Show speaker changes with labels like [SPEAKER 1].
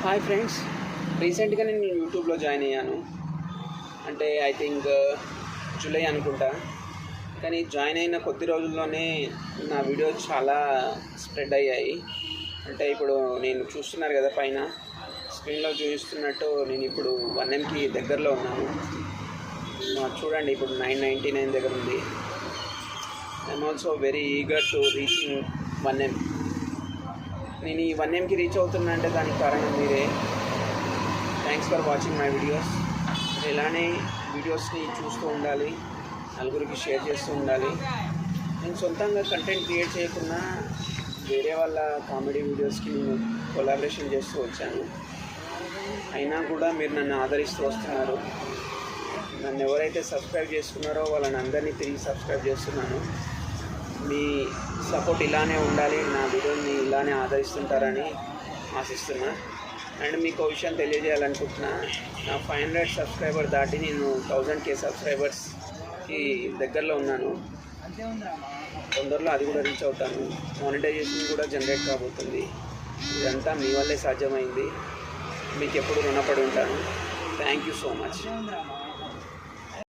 [SPEAKER 1] Hi friends, రీసెంట్గా నేను యూట్యూబ్లో జాయిన్ అయ్యాను. అంటే ఐ థింక్ జూలై అనుకుంటా. కానీ జాయిన్ అయిన కొద్ది రోజుల్లోనే నా వీడియోస్ చాలా స్ప్రెడ్ అయ్యాయి. అంటే ఇప్పుడు నేను చూస్తున్నారు కదా, పైన స్క్రీన్లో చూపిస్తున్నట్టు నేను ఇప్పుడు 1Mకి దగ్గరలో ఉన్నాను. చూడండి, ఇప్పుడు 999 దగ్గర ఉంది. I'm also very eager to reaching 1M. నేను ఈ 1Mకి రీచ్ అవుతున్నా అంటే దానికి కారణం మీరే. Thanks for watching my videos. ఇలానే వీడియోస్ని చూస్తూ ఉండాలి, నలుగురికి షేర్ చేస్తూ ఉండాలి. నేను సొంతంగా కంటెంట్ క్రియేట్ చేయకుండా వేరే వాళ్ళ కామెడీ వీడియోస్కి నేను కొలాబరేషన్ చేస్తూ వచ్చాను. అయినా కూడా మీరు నన్ను ఆదరిస్తూ వస్తున్నారు. నన్ను ఎవరైతే సబ్స్క్రైబ్ చేసుకున్నారో వాళ్ళని అందరినీ తిరిగి సబ్స్క్రైబ్ చేస్తున్నాను. మీ సపోర్ట్ ఇలానే ఉండాలి, నా వీడియోని ఇలానే ఆదరిస్తుంటారని ఆశిస్తున్నా. అండ్ మీకు ఒక విషయం తెలియజేయాలనుకుంటున్నా, నా 500 సబ్స్క్రైబర్ దాటి నేను 1000K సబ్స్క్రైబర్స్కి దగ్గరలో ఉన్నాను. తొందరలో అది కూడా రీచ్ అవుతాను. మానిటైజేషన్ కూడా జనరేట్ కాబోతుంది. ఇదంతా మీ వల్లే సాధ్యమైంది. మీకు ఎప్పుడు రుణపడి ఉంటాను. Thank you so much.